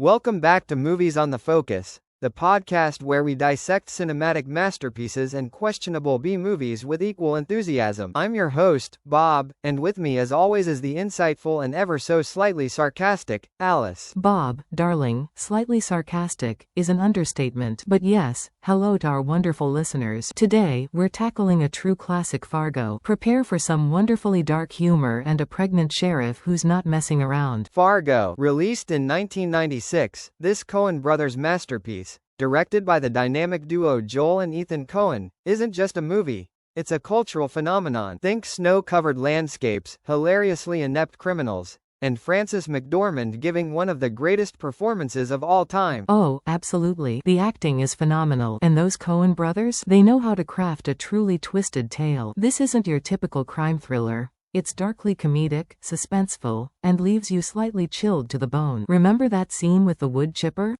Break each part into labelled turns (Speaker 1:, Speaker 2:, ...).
Speaker 1: Welcome back to Movies on the Focus, the podcast where we dissect cinematic masterpieces and questionable B-movies with equal enthusiasm. I'm your host, Bob, and with me as always is the insightful and ever so slightly sarcastic, Alice.
Speaker 2: Bob, darling, slightly sarcastic, is an understatement. But yes, hello to our wonderful listeners. Today, we're tackling a true classic, Fargo. Prepare for some wonderfully dark humor and a pregnant sheriff who's not messing around.
Speaker 1: Fargo, released in 1996, this Coen brothers masterpiece, directed by the dynamic duo Joel and Ethan Coen, isn't just a movie. It's a cultural phenomenon. Think snow-covered landscapes, hilariously inept criminals, and Frances McDormand giving one of the greatest performances of all time.
Speaker 2: Oh, absolutely. The acting is phenomenal. And those Coen brothers? They know how to craft a truly twisted tale. This isn't your typical crime thriller. It's darkly comedic, suspenseful, and leaves you slightly chilled to the bone. Remember that scene with the wood chipper?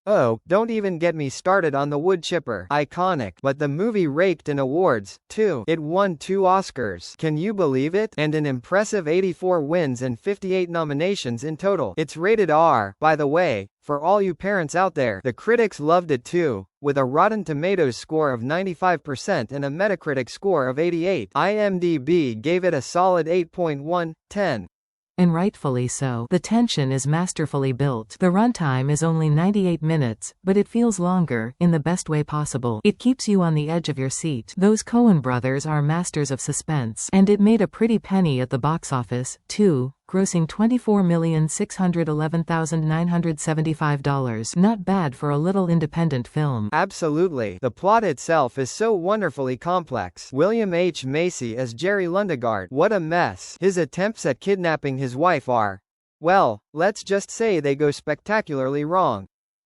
Speaker 1: Oh, don't even get me started on the wood chipper. Iconic. But the movie raked in awards, too. It won 2 Oscars. Can you believe it? And an impressive 84 wins and 58 nominations in total. It's rated R, by the way, for all you parents out there. The critics loved it too, with a Rotten Tomatoes score of 95% and a Metacritic score of 88. IMDb gave it a solid 8.1/10.
Speaker 2: And rightfully so. The tension is masterfully built. The runtime is only 98 minutes, but it feels longer, in the best way possible. It keeps you on the edge of your seat. Those Coen brothers are masters of suspense. And it made a pretty penny at the box office, too, grossing $24,611,975. Not bad for a little independent film.
Speaker 1: Absolutely. The plot itself is so wonderfully complex. William H. Macy as Jerry Lundegaard. What a mess. His attempts at kidnapping his wife are, well, let's just say they go spectacularly wrong.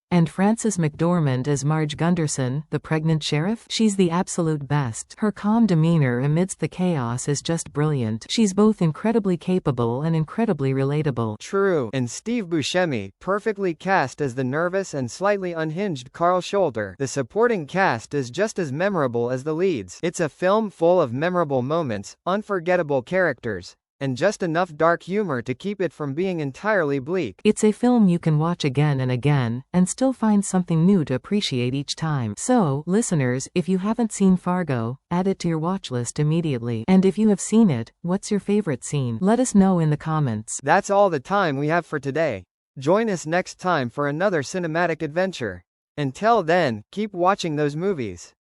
Speaker 2: And Frances McDormand as Marge Gunderson, the pregnant sheriff? She's the absolute best. Her calm demeanor amidst the chaos is just brilliant. She's both incredibly capable and incredibly relatable.
Speaker 1: True. And Steve Buscemi, perfectly cast as the nervous and slightly unhinged Carl Scholter. The supporting cast is just as memorable as the leads. It's a film full of memorable moments, unforgettable characters, and just enough dark humor to keep it from being entirely bleak.
Speaker 2: It's a film you can watch again and again, and still find something new to appreciate each time. So, listeners, if you haven't seen Fargo, add it to your watch list immediately. And if you have seen it, what's your favorite scene? Let us know in the comments.
Speaker 1: That's all the time we have for today. Join us next time for another cinematic adventure. Until then, keep watching those movies.